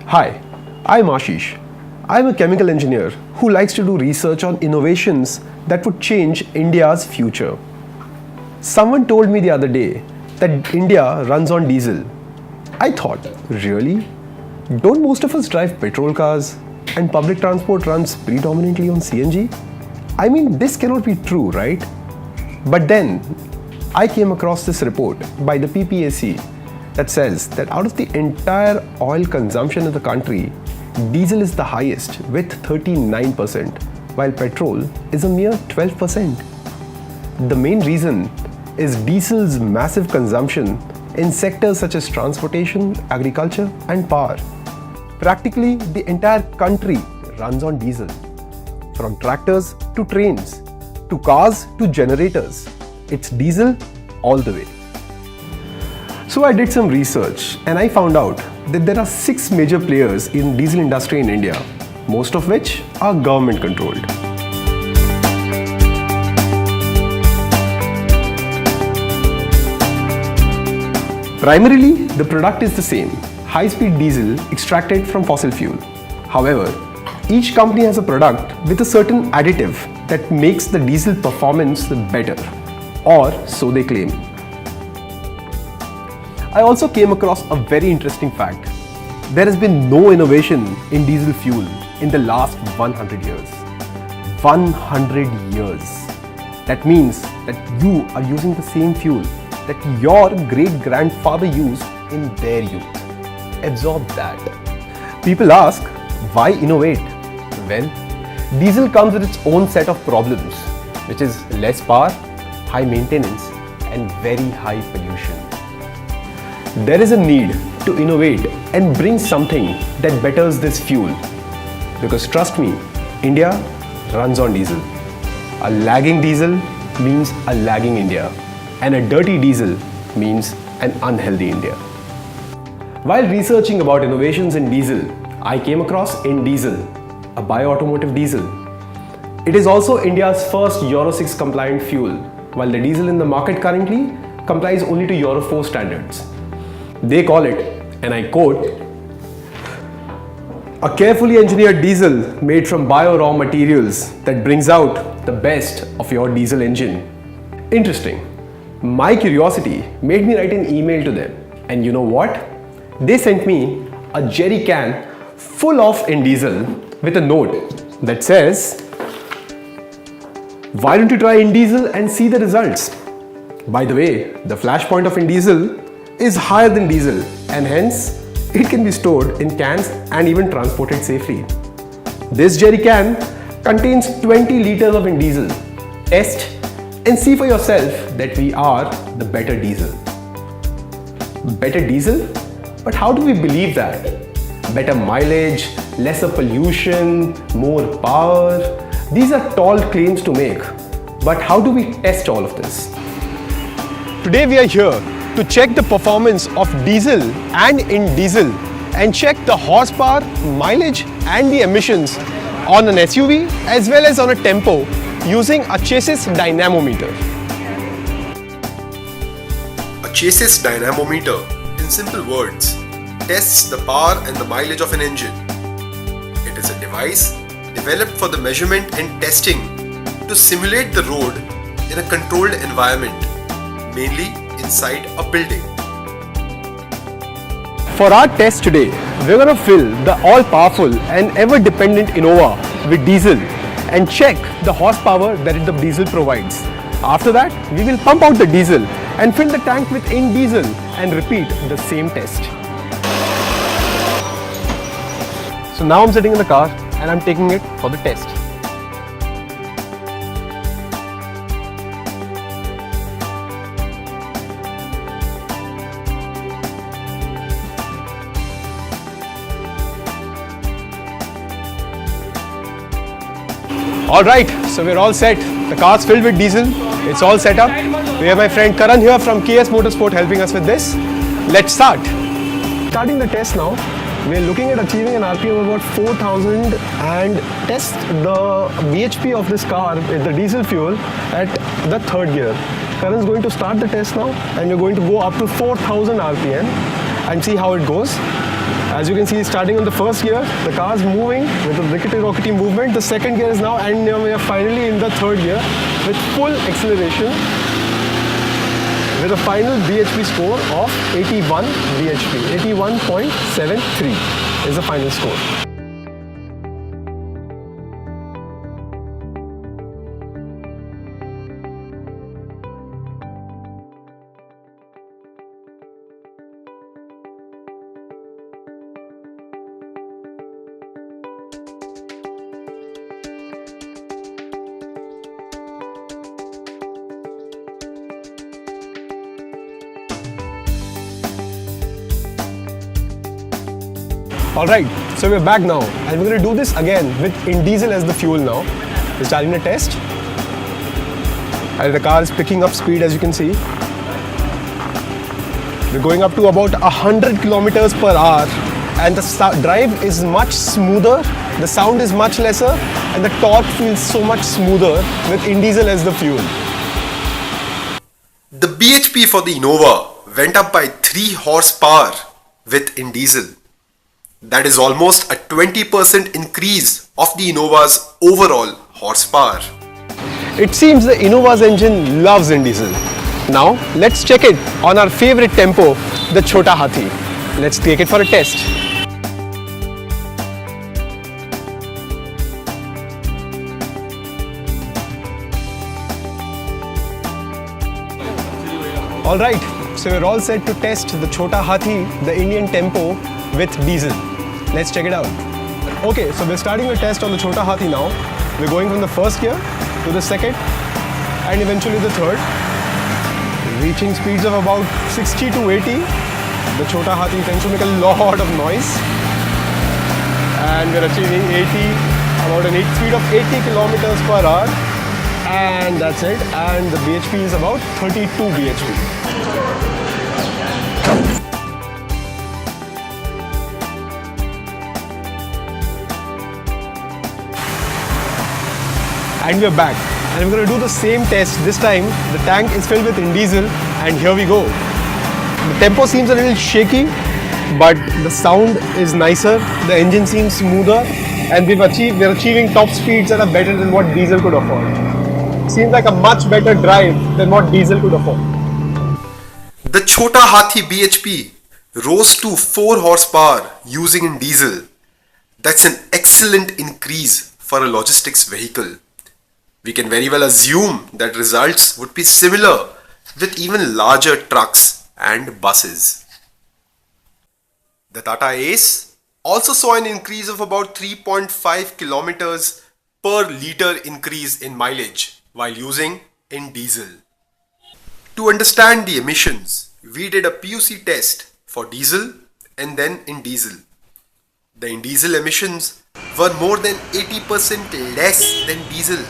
Hi, I'm Ashish. I'm a chemical engineer who likes to do research on innovations that would change India's future. Someone told me the other day that India runs on diesel. I thought, really? Don't most of us drive petrol cars and public transport runs predominantly on CNG? I mean, this cannot be true, right? But then I came across this report by the PPAC that says that out of the entire oil consumption in the country, diesel is the highest with 39%, while petrol is a mere 12%. The main reason is diesel's massive consumption in sectors such as transportation, agriculture, and power. Practically the entire country runs on diesel. From tractors to trains, to cars to generators, it's diesel all the way. So I did some research and I found out that there are 6 major players in diesel industry in India, most of which are government controlled. Primarily, the product is the same, high-speed diesel extracted from fossil fuel. However, each company has a product with a certain additive that makes the diesel performance better, or so they claim. I also came across a very interesting fact. There has been no innovation in diesel fuel in the last 100 years. 100 years. That means that you are using the same fuel that your great-grandfather used in their youth. Absorb that. People ask, why innovate? Well, diesel comes with its own set of problems, which is less power, high maintenance, and very high pollution. There is a need to innovate and bring something that betters this fuel. Because trust me, India runs on diesel. A lagging diesel means a lagging India, and a dirty diesel means an unhealthy India. While researching about innovations in diesel, I came across InDiesel, a bio-automotive diesel. It is also India's first Euro 6 compliant fuel, while the diesel in the market currently complies only to Euro 4 standards. They call it, and I quote, a carefully engineered diesel made from bio raw materials that brings out the best of your diesel engine. Interesting. My curiosity made me write an email to them, and you know what? They sent me a jerry can full of InDiesel with a note that says, why don't you try InDiesel and see the results? By the way, the flash point of InDiesel is higher than diesel, and hence it can be stored in cans and even transported safely. This jerry can contains 20 liters of InDiesel. Test and see for yourself that we are the better diesel. Better diesel? But how do we believe that? Better mileage, lesser pollution, more power. These are tall claims to make. But how do we test all of this? Today we are here to check the performance of diesel and InDiesel and check the horsepower, mileage and the emissions on an SUV as well as on a tempo using a chassis dynamometer. A chassis dynamometer, in simple words, tests the power and the mileage of an engine. It is a device developed for the measurement and testing to simulate the road in a controlled environment, mainly inside a building. For our test today, we're going to fill the all-powerful and ever-dependent Innova with diesel and check the horsepower that the diesel provides. After that, we will pump out the diesel and fill the tank with InDiesel and repeat the same test. So now I'm sitting in the car and I'm taking it for the test. Alright, so we're all set. The car's filled with diesel. It's all set up. We have my friend Karan here from KS Motorsport helping us with this. Let's start. Starting the test now. We're looking at achieving an RPM of about 4,000 and test the BHP of this car with the diesel fuel at the 3rd gear. Karan's going to start the test now and we're going to go up to 4,000 RPM and see how it goes. As you can see, starting on the first gear, the car is moving with a rickety-rockety movement. The second gear is now, and now we are finally in the third gear with full acceleration with a final BHP score of 81 BHP. 81.73 is the final score. Alright, so we're back now and we're going to do this again with InDiesel as the fuel now. We're starting the test and the car is picking up speed, as you can see. We're going up to about 100 kilometers per hour and the drive is much smoother, the sound is much lesser and the torque feels so much smoother with InDiesel as the fuel. The BHP for the Innova went up by 3 horsepower with InDiesel. That is almost a 20% increase of the Innova's overall horsepower. It seems the Innova's engine loves InDiesel. Now let's check it on our favorite tempo, the Chota Hathi. Let's take it for a test. Alright, so we're all set to test the Chota Hathi, the Indian tempo with diesel. Let's check it out. Okay, so we're starting the test on the Chota Hathi now. We're going from the first gear to the second and eventually the third. Reaching speeds of about 60 to 80. The Chota Hathi tends to make a lot of noise. And we're achieving about an speed of 80 kilometers per hour. And that's it. And the BHP is about 32 BHP. And we're back and we're going to do the same test. This time the tank is filled with InDiesel and here we go. The tempo seems a little shaky but the sound is nicer, the engine seems smoother and we're achieving top speeds that are better than what diesel could afford. Seems like a much better drive than what diesel could afford. The Chota Hathi BHP rose to 4 horsepower using InDiesel. That's an excellent increase for a logistics vehicle. We can very well assume that results would be similar with even larger trucks and buses. The Tata Ace also saw an increase of about 3.5 kilometers per litre increase in mileage while using InDiesel. To understand the emissions, we did a PUC test for diesel and then InDiesel. The InDiesel emissions were more than 80% less than diesel.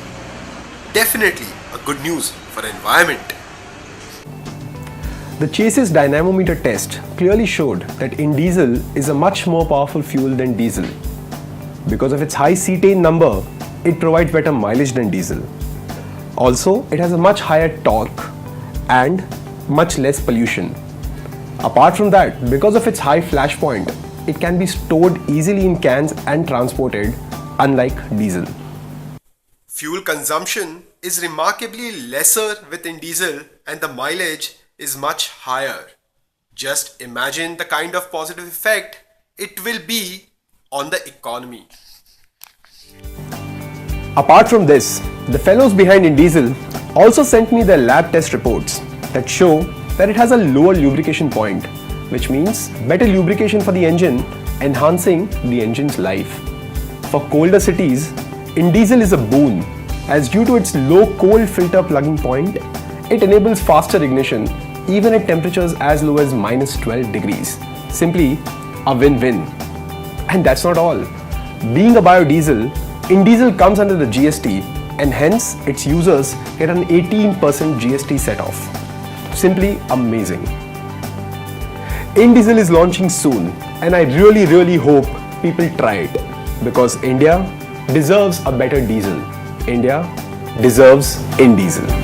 Definitely a good news for the environment. The Chase's dynamometer test clearly showed that InDiesel is a much more powerful fuel than diesel. Because of its high cetane number, it provides better mileage than diesel. Also, it has a much higher torque and much less pollution. Apart from that, because of its high flash point, it can be stored easily in cans and transported, unlike diesel. Fuel consumption is remarkably lesser with InDiesel and the mileage is much higher. Just imagine the kind of positive effect it will be on the economy. Apart from this, the fellows behind InDiesel also sent me their lab test reports that show that it has a lower lubrication point, which means better lubrication for the engine, enhancing the engine's life. For colder cities, InDiesel is a boon, as due to its low cold filter plugging point, it enables faster ignition even at temperatures as low as -12 degrees. Simply a win-win. And that's not all. Being a biodiesel, InDiesel comes under the GST and hence its users get an 18% GST set-off. Simply amazing. InDiesel is launching soon and I really hope people try it because India deserves a better diesel. India deserves InDiesel.